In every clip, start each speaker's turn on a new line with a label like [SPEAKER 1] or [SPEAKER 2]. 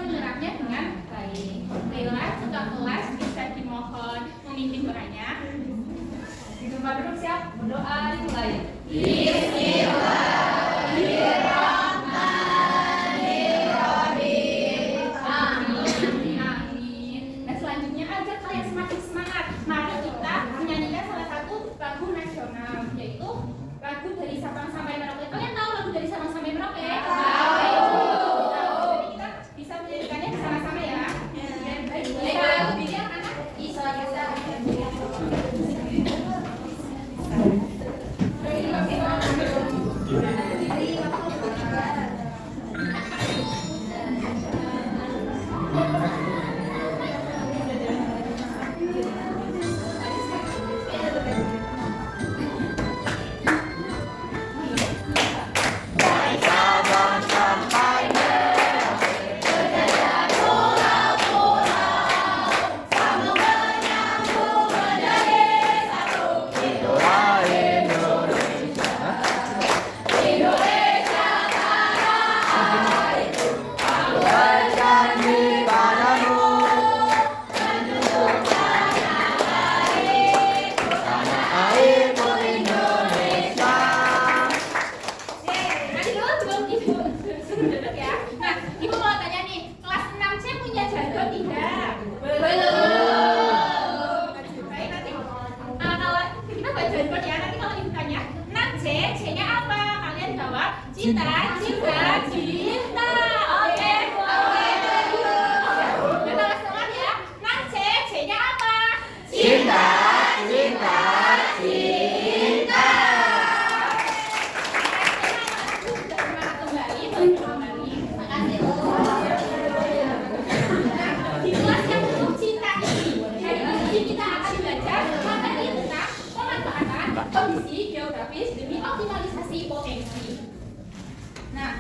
[SPEAKER 1] menyerapnya dengan baik. Baiklah, ketua kelas bisa dimohon memimpin doanya.
[SPEAKER 2] Di tempat duduk siap, berdoa dimulai.
[SPEAKER 1] Bismillahirrahmanirrahim. Amin. Amin. Nah, selanjutnya agar kalian semakin semangat, maka kita menyanyikan salah satu lagu nasional, yaitu lagu Dari Sabang Sampai Merauke. Kalian tahu lagu Dari Sabang Sampai Merauke? Jadi kita bisa menyanyikannya bersama-sama ya. Baik. Lagu ini anak-anak bisa. Cinta, cinta, cinta. Oke. Kita semangat ya. Nah, C-nya apa?
[SPEAKER 3] Cinta, cinta, cinta.
[SPEAKER 1] Semangat kembali, balik kembali. Makasih. Di kelas yang penuh cinta ini, hari ini kita akan belajar materi tentang pemanfaatan kondisi geografis demi optimalisasi potensi. Nah,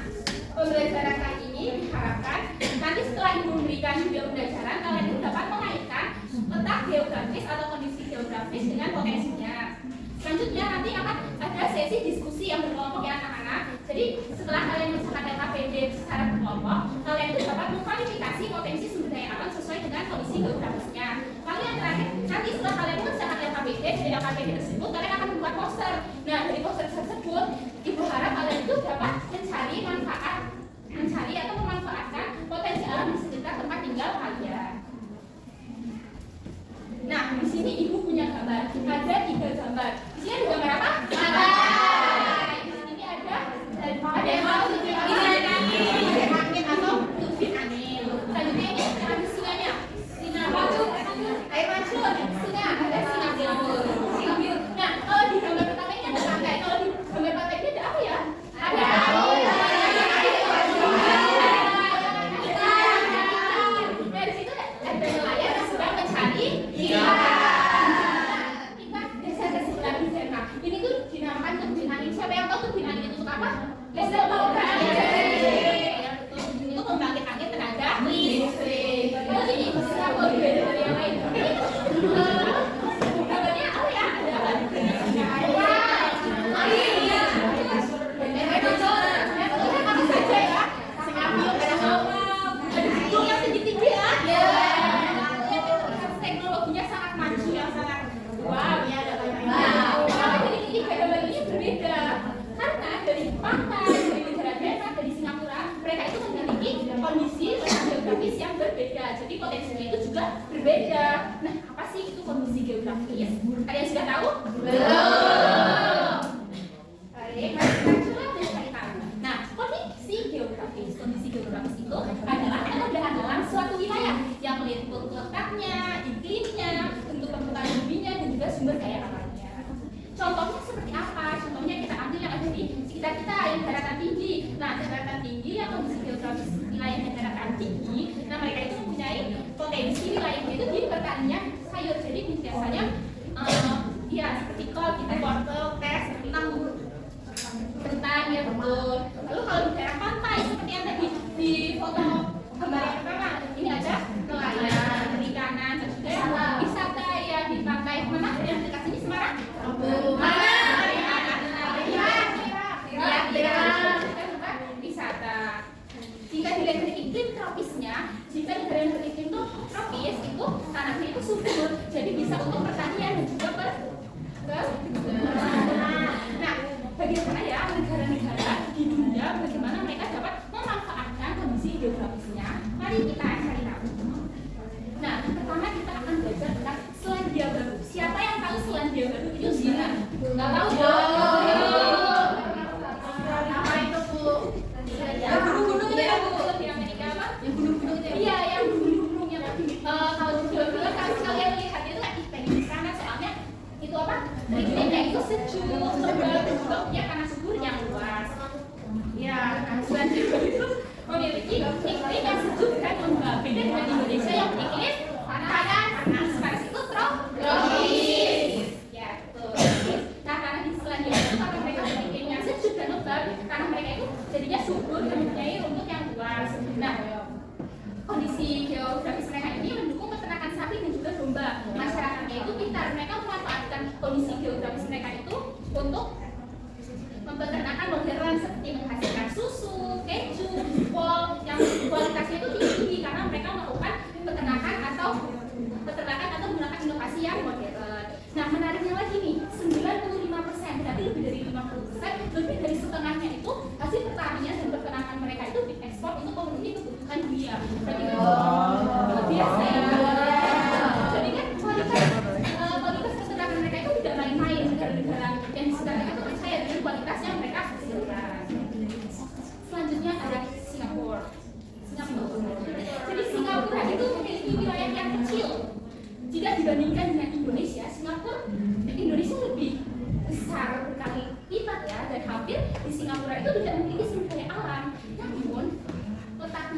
[SPEAKER 1] pembelajaran kali ini diharapkan nanti setelah Ibu memberikan video pembelajaran, kalian itu dapat mengaitkan letak geografis atau kondisi geografis dengan potensinya. Selanjutnya nanti akan ada sesi diskusi yang berkelompok ya anak-anak. Jadi setelah kalian mengerjakan LKPD secara berkelompok, kalian itu dapat mengkualifikasi potensi sumber daya alam sesuai dengan kondisi geografisnya. Lalu yang terakhir, nanti setelah kalian mengerjakan LKPD, dari LKPD tersebut kalian akan membuat poster. Nah, dari poster tersebut, Ibu harap kalian itu dapat mencari atau memanfaatkan potensi alam di sekitar tempat tinggal kalian. Nah, di sini Ibu punya gambar. Ada 3 gambar. Di sini ada gambar apa? Pantai. Di sini ada angin atau turbin angin. Selanjutnya ini ada singanya. Singa mancur. Air mancur. Singa. Ada singa biru. Nah, kalau di gambar pertama ini ada pantai. Kalau di gambar pantai ini ada apa ya? Ada air. Dari situ ada nelayan yang sedang mencari ikan. Kita geser ke sebelah di sana. Ini tuh dinamakan turbin angin. Siapa yang tahu turbin angin itu untuk apa? Listrik. Itu pembangkit angin tenaga listrik. Kalau ini bisa berbeda dari yang lain. Gambarnya apa ya? Ada apa? Teknologinya sangat maju yang sangat wow ya ada banyak. Nah, tapi dari tiga gambar ini berbeda karena dari pantai, dari negara Denmark, dari Singapura, mereka itu memiliki kondisi geografis yang berbeda. Jadi potensinya itu juga berbeda. Nah, apa sih itu kondisi geografis? Kalian sudah tahu? Belum. Baik, kita coba mencari tahu. Nah, kondisi geografis itu adalah keadaan dalam suatu wilayah yang meliputi letaknya, iklimnya, bentuk permukaan buminya, dan juga sumber daya alamnya. Contohnya seperti apa? Contohnya kita ambil yang ada di sekitar kita, yang daratan tinggi. Nah, daratan tinggi yang kondisi geografis wilayah yang daratan tinggi, nah mereka itu mempunyai potensi wilayahnya itu di pertanian sayur. Jadi biasanya ya seperti kol, kita wortel, teh, seperti itu. Kentang ya betul. Lalu kalau di daerah pantai seperti yang tadi di foto gambar yang pertama, ini ada nelayan, perikanan, dan juga wisata ya di pantai mana yang dekat sini Semarang. Mana? Wisata. jika dilihat dari iklim tropisnya, jika negara yang beriklim itu tropis, itu tanahnya itu subur, jadi bisa untuk pertanian dan juga nah, bagaimana ya negara-negara di dunia, bagaimana mereka dapat memanfaatkan kondisi geografisnya? Mari kita cari tahu. Nah, pertama kita akan belajar tentang Selandia Baru. Siapa yang tahu Selandia Baru itu Zina? Nggak tahu dong. Apa itu Bu? Yang gunung-gunung itu ya Bu? Di Amerika apa? Yang gunung-gunung itu? Iya, yang gunung-gunung yang kalau di film-film kalau kalian lihat itu kan pengen di sana soalnya itu apa? Iklimnya itu sejuk, lembab, ya karena subur yang luas. Ya, Selandia Baru itu memiliki iklim yang sejuk dan lembab. Beda dengan Indonesia yang iklim panas. Panas itu tropis. Ya, betul. Nah, karena di Selandia Baru karena mereka iklimnya sejuk dan lembab, karena mereka itu jadinya subur dan mempunyai rumput yang luas. Nah, kondisi geografis mereka ini mendukung peternakan sapi dan juga domba. Masyarakatnya itu pintar, mereka memanfaatkan kondisi geografis mereka itu untuk peternakan modern seperti menghasilkan susu, keju, wol yang kualitasnya itu tinggi karena mereka melakukan peternakan atau menggunakan inovasi yang modern. Nah, menariknya lagi nih, 95%, berarti lebih dari 50%, lebih dari setengahnya itu hasil pertanian dan peternakan mereka itu diekspor untuk memenuhi kebutuhan dunia. Berarti kan luar biasa ya. Jadi kan kualitas peternakan mereka itu tidak main-main. Negara-negara yang di sekitar mereka itu percaya dengan kualitas yang mereka hasilkan. Selanjutnya ada Singapura. Jadi Singapura itu memiliki wilayah yang kecil. Jika dibandingkan dengan Indonesia lebih besar berkali lipat ya, dan hampir di Singapura itu tidak memiliki sumber daya alam. Namun letak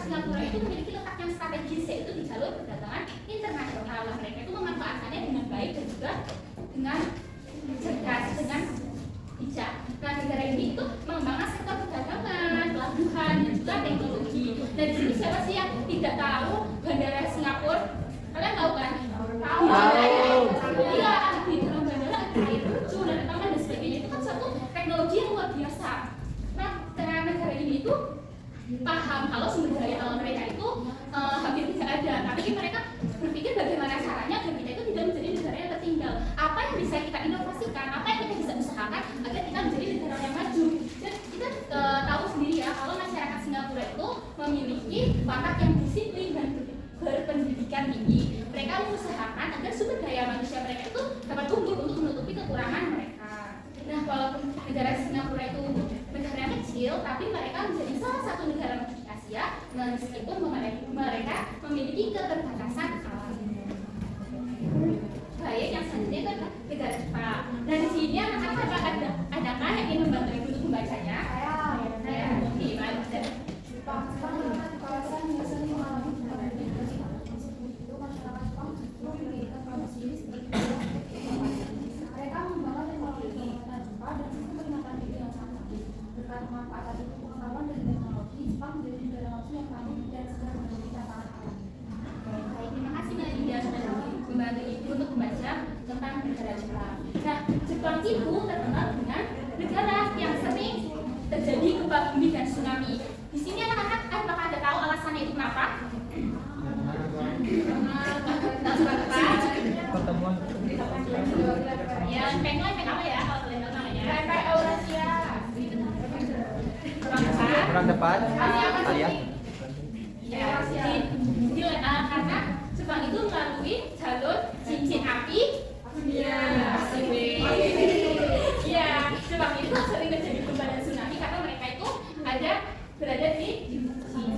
[SPEAKER 1] Singapura itu memiliki letak yang strategis, yaitu di jalur perdagangan internasional. Mereka itu memanfaatkannya dengan baik dan juga dengan cerdas, dengan bijak. Nah, negara ini itu mengembangkan sektor perdagangan, pelabuhan, dan juga teknologi. Dan di sini siapa sih yang tidak tahu bandara Singapura? Kalian tahu kan? Tahu. Iya, di dalam bandara ada air terjun, ada taman dan sebagainya. Itu kan satu teknologi yang luar biasa. Nah, karena negara ini itu paham kalau sumber daya alam mereka itu hampir tidak ada, tapi mereka berpikir bagaimana caranya agar kita itu tidak menjadi negara yang tertinggal. Apa yang bisa kita inovasikan, apa yang kita bisa usahakan agar kita menjadi negara yang maju. Dan kita tahu sendiri ya, kalau masyarakat Singapura itu memiliki watak yang disiplin dan berpendidikan tinggi. Mereka mengusahakan agar sumber daya manusia mereka itu dapat tumbuh untuk menutupi kekurangan mereka. Nah, walaupun negara Singapura itu negara kecil, tapi mereka menjadi salah satu negara di Asia meskipun mereka memiliki keterbatasan alam. Baik, yang selanjutnya itu adalah negara Jepang. Nah, di sini anak-anak adakah yang ingin membantu ibu untuk membacanya? Saya. Gimana? Jepang kawasan yang sering mengalami itu masyarakat Jepang memiliki tradisi ini seperti mereka membangun teknologi pembuatan Jepang dan sistem peringatan dini yang sangat tinggi. Berkat pemanfaatan ilmu pengetahuan dan teknologi, Jepang menjadi negara maju yang tangguh dan segera menjadi tantangan alam. Baik, terima kasih Mbak Linda sudah membantu ibu untuk membaca tentang negara Jepang. Nah, Jepang itu terkenal dengan negara yang sering terjadi gempa bumi dan tsunami. Di sini anak-anak, apakah Anda tahu alasannya itu kenapa?
[SPEAKER 3] Pertemuan.
[SPEAKER 1] Ya, pengen apa ya kalau kalian tahu namanya? Kayak Eurasia.
[SPEAKER 3] Kurang tepat. Alias.
[SPEAKER 1] Ya, karena Jepang itu melalui jalur cincin api. Iya, Jepang itu sering terjadi gempa dan tsunami karena mereka itu berada di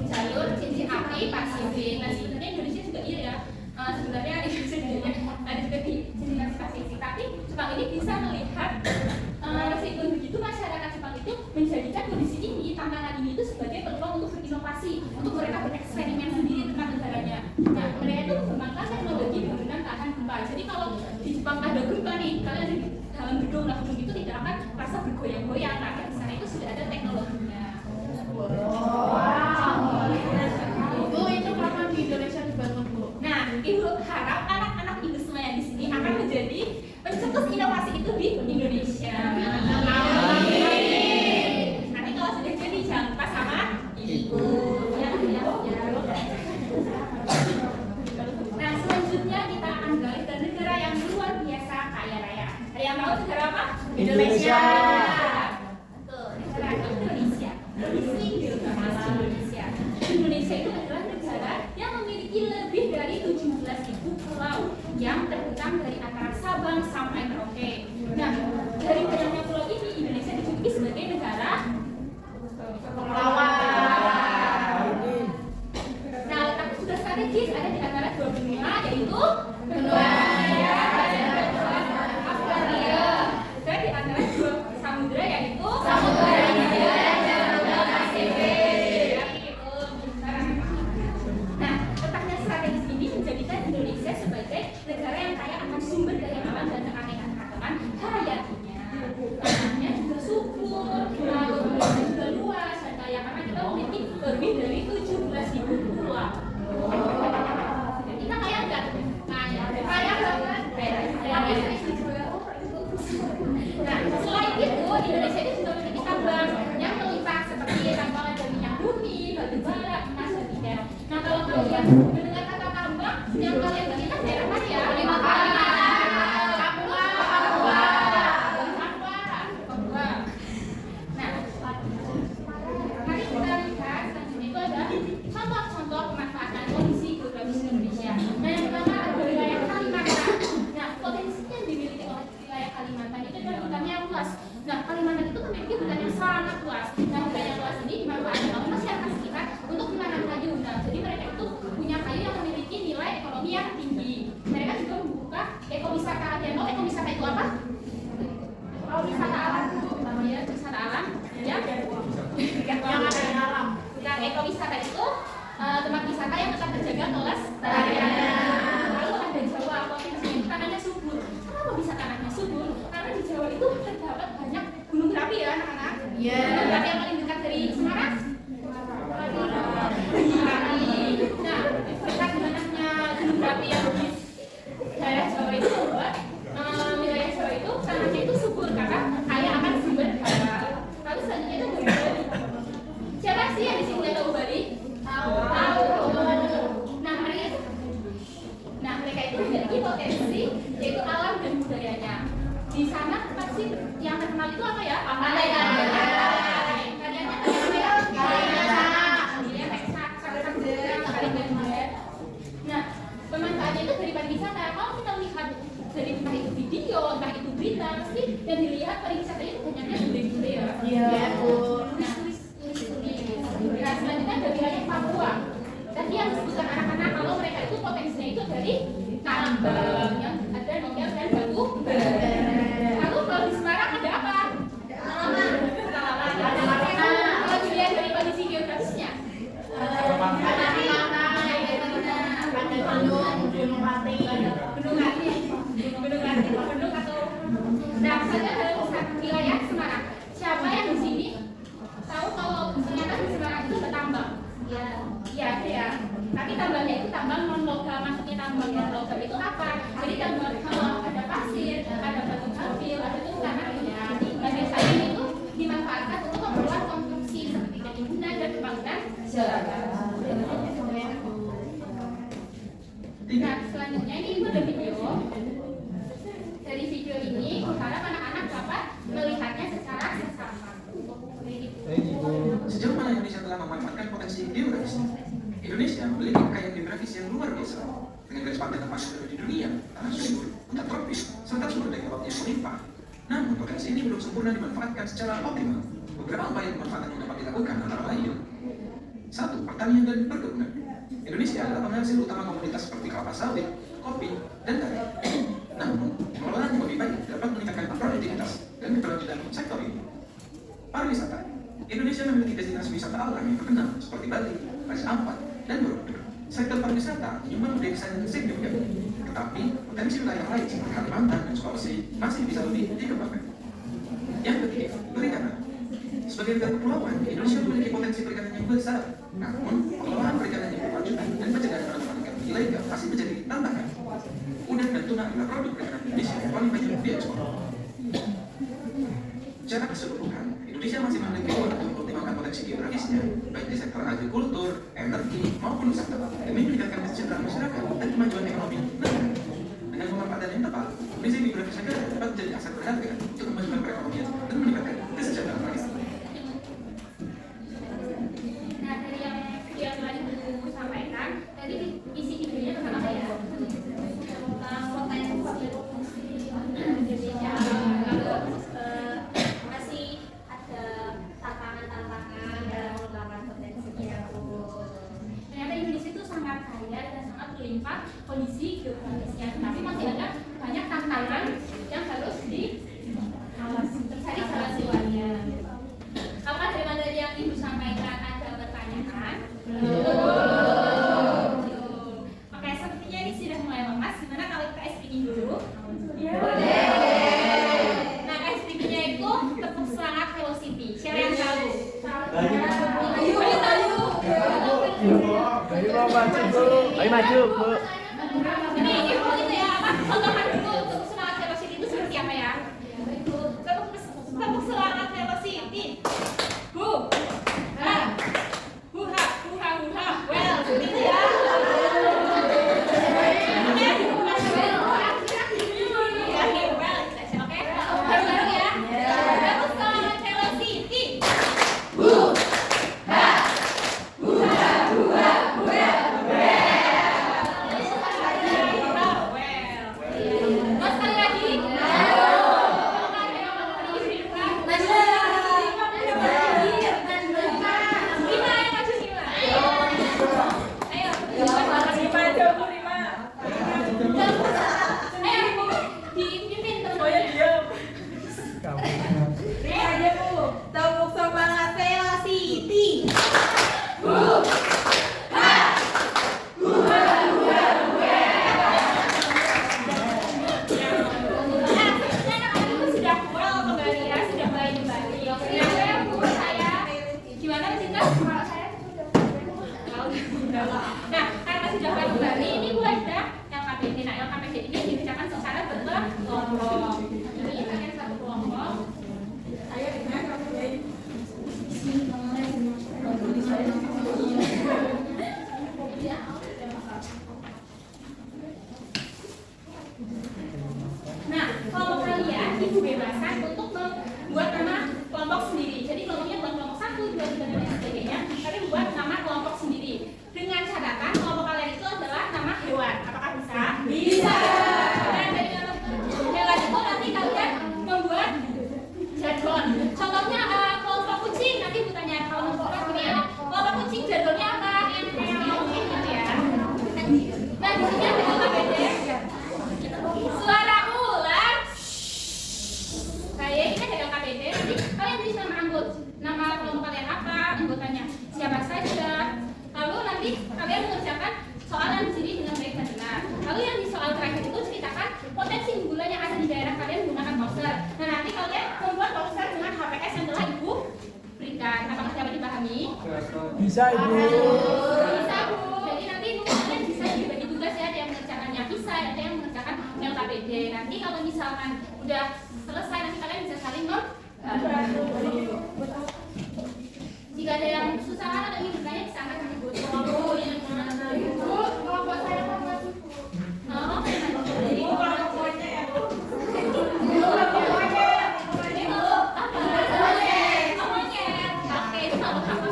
[SPEAKER 1] jalur cincin api Pasifik. Nah, sebenarnya Indonesia juga iya ya. Sebenarnya Indonesia juga ada juga di cincin api Pasifik. Tapi Jepang ini bisa melihat meskipun begitu masyarakat Jepang itu menjadikan kondisi ini, tantangan ini itu sebagai peluang untuk berinovasi, untuk mereka bereksperimen sendiri tentang negaranya. Nah, mereka itu mengembangkan teknologi bangunan tahan gempa. Jadi kalau di Jepang ada gempa nih, kalian ada di dalam gedung, nah gedung itu tidak akan rasa bergoyang-goyang karena di sana itu sudah ada teknologinya. Itu kapan di Indonesia dibangun, Bu? Nah, Ibu harap anak-anak Ibu semua yang di sini akan menjadi pencetus inovasi itu di Indonesia. Nanti kalau sudah jadi jangan lupa sama Ibu. Sabang sampai Merauke. Nah, dari banyaknya pulau ini Indonesia dijuluki sebagai negara kepulauan. Nah, letak sudah strategis ada di antara dua benua, yaitu benua Asia dan benua Australia, dan di antara dua samudra, yaitu Samudra Hindia dan Samudra Pasifik. Nah, letaknya strategis ini menjadikan Indonesia sebagai negara yang kaya akan sumber daya alam dan keanekaragaman hayatinya. Tanahnya juga subur, lautnya juga luas dan kaya karena kita memiliki lebih dari 17.000 pulau. Kita kaya nggak? Kaya banget. Nah, selain itu Indonesia itu juga memiliki tambang yang melimpah seperti tambang dari minyak bumi, batu bara, emas dan nikel. Nah, kalau kalian mendengar kata tambang, yang kalian ingat daerah mana ya? Papua. Nah, mari kita lihat selanjutnya itu ada contoh-contoh pemanfaatan kondisi geografis Indonesia. Nah, yang pertama ada wilayah Kalimantan. Nah, potensi yang dimiliki oleh wilayah Kalimantan itu adalah hutannya luas. Nah, Kalimantan itu memiliki hutan yang sangat luas. Nah, hutan yang luas ini dimanfaatkan oleh masyarakat sekitar untuk menanam kayu. Nah, jadi mereka itu punya kayu yang memiliki nilai ekonomi yang tinggi. Mereka juga membuka ekowisata. Kalian tahu ekowisata itu apa? Wisata alam, ya, wisata alam, ya, yang ada di alam. Nah, ekowisata itu tempat wisata yang tetap terjaga kelestariannya. Lalu ada Jawa, potensinya tanahnya subur. Kenapa bisa tanahnya subur? Karena di Jawa itu terdapat banyak gunung berapi ya anak-anak. Gunung berapi yang paling dekat dari Semarang. Nah, berkat banyaknya gunung berapi yang di daerah Jawa itu membuat wilayah Jawa itu tanahnya itu subur karena kaya akan sumber daya. Lalu selanjutnya itu Bali. Siapa sih yang di sini udah tahu Bali? Tahu. Nah, mereka itu memiliki potensi yaitu alam dan budayanya. Di sana pasti yang terkenal itu apa ya? Pantai Karyanya Nah, pemanfaatnya itu dari pariwisata. Kalau kita lihat dari entah itu video, entah itu berita, pasti yang dilihat pariwisata itu banyaknya bule-bule ya. Iya. Turis. Nah, selanjutnya dari wilayah Papua. Tadi yang disebutkan anak-anak kalau mereka itu potensinya itu dari tambang yang ada nikel dan batu bara. Lalu kalau di Semarang ada apa? Kalau dilihat dari kondisi geografisnya, Gunung atau nah, misalnya dalam wilayah Semarang. Siapa yang di sini tahu kalau ternyata di Semarang itu ada tambang? Iya, ada ya. Tapi tambangnya itu tambang non logam. Maksudnya tambang non logam itu apa? Jadi tambang kalau ada pasir, ada batu kapil, ada itu tanahnya. Dan biasanya itu dimanfaatkan untuk keperluan konstruksi seperti bangunan dan pembangunan jalan. Nah, selanjutnya ini ibu ada video. Dari video ini, harap anak-anak dapat melihatnya secara seksama.
[SPEAKER 4] Sejauh mana Indonesia telah memanfaatkan potensi geografis? Indonesia memiliki kekayaan geografis yang luar biasa dengan garis pantai termasuk di dunia, tanah subur, hutan tropis, serta sumber daya alam yang melimpah. Namun potensi ini belum sempurna dimanfaatkan secara optimal. Beberapa upaya pemanfaatan yang dapat dilakukan antara lain: 1. Pertanian dan perkebunan. Indonesia adalah penghasil utama komoditas seperti kelapa sawit, kopi, dan karet. Namun, pengelolaan yang lebih baik dapat meningkatkan produktivitas dan keberlanjutan sektor ini. Pariwisata. Indonesia memiliki destinasi wisata alam yang terkenal seperti Bali, Raja Ampat, dan Borobudur. Sektor pariwisata menyumbang devisa yang signifikan, tetapi potensi wilayah lain seperti Kalimantan dan Sulawesi masih bisa lebih dikembangkan. Yang ketiga, perikanan. Sebagai negara kepulauan, Indonesia memiliki potensi perikanan yang besar. Namun, pengelolaan perikanan yang berkelanjutan dan pencegahan penangkapan ikan ilegal masih menjadi tantangan. Udang dan tuna adalah produk perikanan Indonesia yang paling banyak diekspor. Secara keseluruhan, Indonesia masih memiliki peluang untuk mengoptimalkan potensi geografisnya, baik di sektor agrikultur, energi, maupun wisata, demi meningkatkan kesejahteraan masyarakat dan kemajuan ekonomi negara. Dengan pemanfaatan yang tepat, kondisi geografis negara dapat menjadi aset berharga untuk kemajuan perekonomian dan meningkatkan kesejahteraan rakyat.
[SPEAKER 1] Nah, dari yang tadi Ibu sampaikan, tadi isi videonya tentang apa ya? Potensi
[SPEAKER 3] Ayo maju, Bu.
[SPEAKER 1] Ini ibu itu ya apa? Contohkan dulu tepuk semangat velocity itu seperti apa ya? Tepuk semangat velocity. Hu, ha, hu ha, hu ha, hu ha. Well, seperti itu ya. Oke, bareng-bareng ya. Tepuk semangat velocity. Mau sekali lagi? Lima yang maju lima. Ayo. Ayo, dipimpin teman-teman.
[SPEAKER 2] Tepuk semangat velocity.
[SPEAKER 1] Sudah well kembali ya, sudah mulai kembali. Nah, saya menurut saya gimana Cinta? Kalau saya sudah nah, karena sudah mulai kembali, ini mulai ada LKPD. Nah, LKPD ini dikerjakan secara berkelompok. Ini kalian satu kelompok. Nah, kelompok kalian ibu bebaskan untuk membuat nama kelompok sendiri. Jadi kelompoknya bukan kelompok 1, 2, 3, dan sebagainya, tapi buat nama kelompok sendiri. Dengan catatan kelompok kalian itu adalah nama hewan. Apakah bisa? Bisa. Dan dari nama hewan itu nanti kalian membuat jargon. Contohnya kelompok kucing. Nanti ibu tanya kalau membuat gini ya. Kelompok kucing jargonnya apa? Mungkin gitu ya. Nah, di sini ada LKPD. Suara ular. Kayak ini ada LKPD. Nanti kalian tulis nama anggota, nama kelompok kalian apa, anggotanya siapa saja. Lalu nanti kalian mengerjakan soalan di sini dengan baik dan benar. Lalu yang di soal terakhir itu ceritakan potensi unggulan yang ada di daerah kalian menggunakan poster. Nah, nanti kalian membuat poster dengan HPS yang telah ibu berikan. Apakah dapat dipahami?
[SPEAKER 3] Bisa, Ibu.
[SPEAKER 1] Bisa, Bu. Jadi nanti kalian bisa dibagi tugas ya, ada yang mengerjakannya bisa, ada yang mengerjakan LKPD. Nanti kalau misalkan udah selesai, nanti kalian bisa saling jika ada yang susah atau ingin bertanya bisa angkat tangan Bu. Oh, ini gimana? Bu, kelompok saya mau maju. Oh, jadi kelompoknya ya, Bu. Itu apa? Monyet. Oke, itu kelompok apa?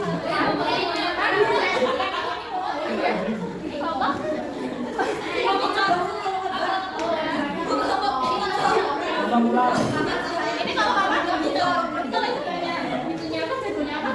[SPEAKER 1] Ini kalau apa? Itu lagi tanya. Itunya apa? Jadinya apa?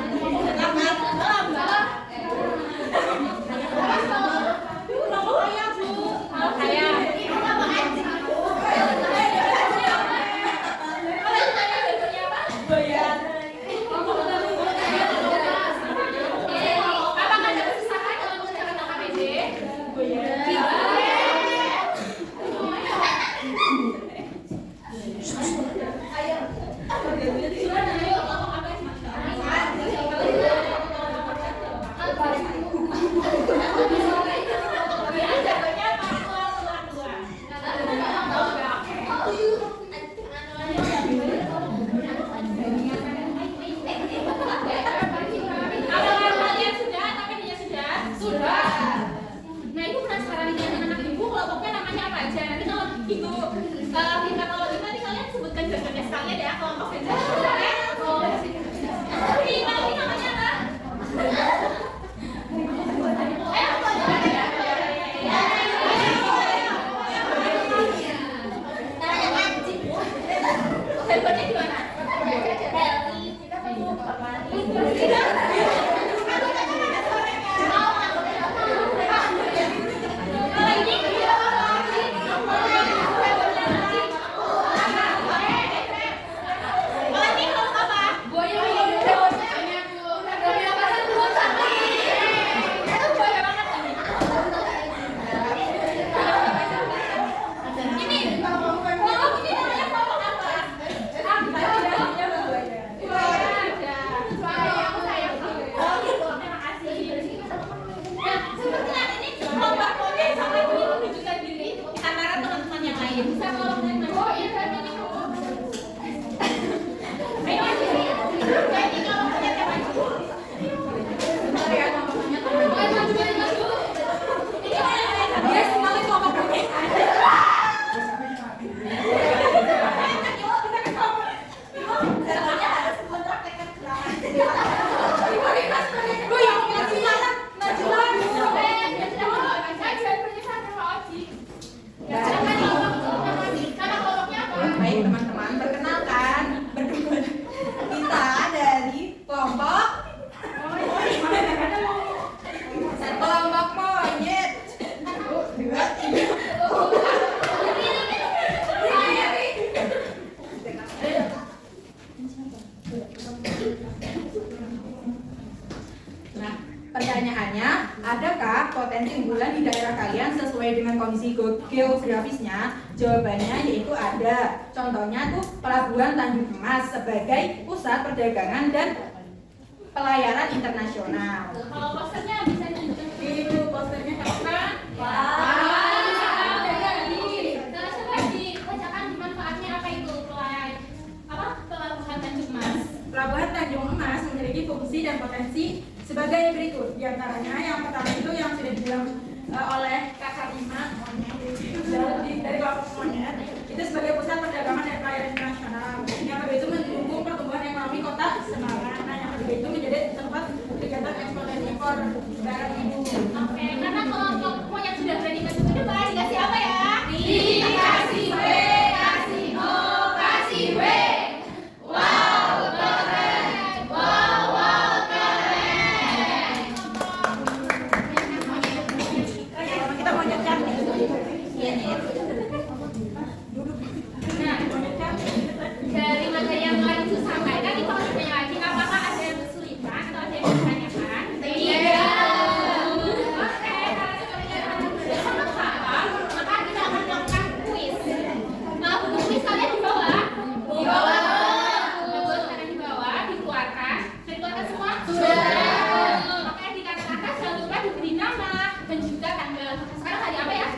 [SPEAKER 5] Pertanyaannya, adakah potensi unggulan di daerah kalian sesuai dengan kondisi geografisnya? Jawabannya yaitu ada. Contohnya tuh Pelabuhan Tanjung Emas sebagai pusat perdagangan dan pelayaran internasional.
[SPEAKER 1] Kalau posternya bisa ditunjukkan.
[SPEAKER 5] Itu posternya kapan? Pelabuhan Tanjung Emas memiliki fungsi dan potensi sebagai berikut. Di antaranya yang pertama itu yang sudah dibilang oleh Kakak Ima dari kelompok monyet itu sebagai pusat perdagangan dan pelayaran internasional. Yang kedua itu mendukung pertumbuhan ekonomi kota Semarang. Nah, yang ketiga itu menjadi tempat kegiatan ekspor dan impor barang ibu.
[SPEAKER 1] Oke, karena kelompok monyet sudah berani masuk ke depan, dikasih apa ya?
[SPEAKER 2] Dikasih W, kasih O, kasih W.
[SPEAKER 1] Dari materi yang lain itu sampai kan itu maksudnya lagi apakah ada yang kesulitan atau ada yang ditanyakan? Oke, karena seperti yang ada bersama-sama, maka kita akan melakukan kuis. Nah, buku kuis kalian di bawah? Di bawah. Buku sekarang di bawah, dikeluarkan. Sudah dikeluarkan semua? Sudah. Oke, di kata-kata jangan lupa diberi nama dan juga tanggal. Sekarang hari apa ya?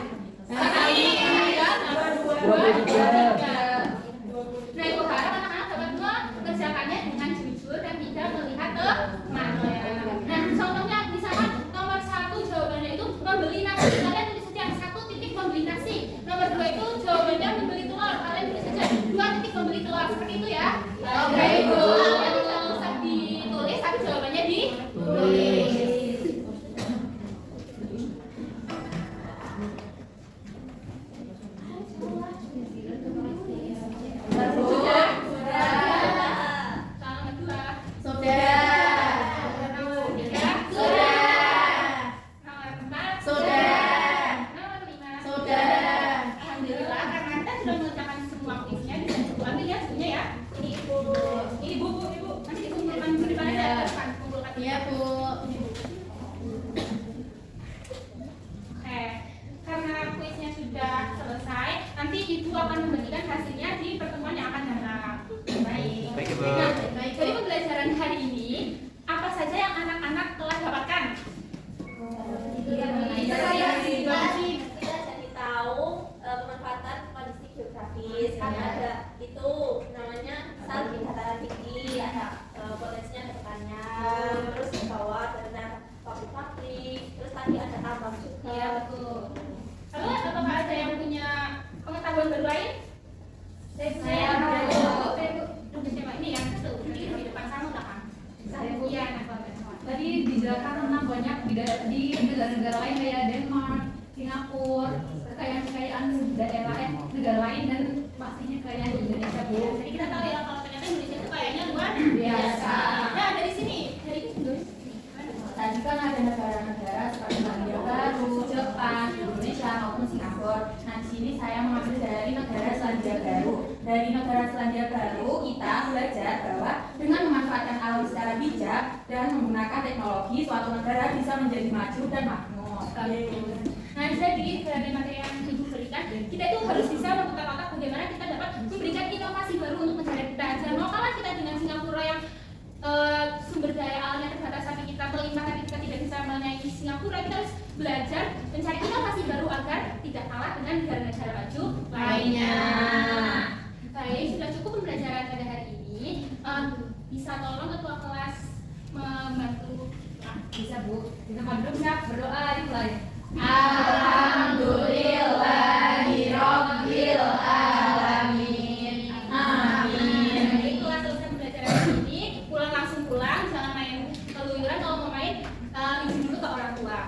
[SPEAKER 1] Hari tanggal 23. Nah, ibu harap anak-anak dapat mengerjakannya dengan jujur dan tidak melihat ke mana. Nah, contohnya di sana nomor 1 jawabannya itu membeli nasi. Kalian tulis saja 1 titik membeli nasi. Nomor 2 itu jawabannya membeli telur. Kalian tulis saja 2 titik membeli telur. Seperti itu ya.
[SPEAKER 2] Oke, Ibu.
[SPEAKER 1] Kalian tidak usah ditulis, tapi jawabannya ditulis. Jadi pembelajaran hari ini apa saja yang anak-anak telah dapatkan?
[SPEAKER 6] Kita jadi tahu pemanfaatan kondisi geografis karena ada itu namanya sal di dataran tinggi, ada potensinya ke depannya, terus ke bawah ada pabrik-pabrik, terus tadi ada tambang juga.
[SPEAKER 1] Iya, betul. Lalu apakah ada yang punya pengetahuan baru lain? Saya ini yang satu, ini di depan sama belakang. Saya punya
[SPEAKER 2] Tadi dijelaskan tentang banyak di negara-negara lain kayak Denmark, Singapura, kekayaan-kekayaan daerah negara lain dan pastinya kekayaan Indonesia, Bu.
[SPEAKER 1] Jadi kita tahu ya kalau ternyata Indonesia itu kayaknya luar biasa. Nah, dari sini, dari Indonesia.
[SPEAKER 5] Tadi kan ada negara-negara seperti Selandia Baru, Jepang, Indonesia maupun Singapura. Nah, di sini saya mengambil dari negara Selandia Baru. Dari negara Selandia Baru, kita belajar bahwa dengan memanfaatkan alam secara bijak dan menggunakan teknologi, suatu negara bisa menjadi maju dan makmur.
[SPEAKER 1] Nah, jadi dari materi yang Ibu berikan, kita itu harus bisa membuka otak bagaimana kita dapat memberikan inovasi baru untuk negara kita. Jangan mau kalah kita dengan Singapura yang sumber daya alamnya terbatas tapi kita melimpah tapi kita tidak bisa menyaingi Singapura. Kita harus belajar mencari inovasi baru agar tidak kalah dengan negara-negara maju lainnya. Baik, sudah cukup pembelajaran pada hari ini. Bisa tolong ketua kelas membantu?
[SPEAKER 2] Bisa, Bu. Kita dulu siap berdoa dimulai.
[SPEAKER 5] Alhamdulillahirabbil alamin. Amin.
[SPEAKER 1] Jadi kelas selesai pembelajaran hari ini, pulang langsung pulang, jangan main keluyuran. Kalau mau main, izin dulu ke orang tua.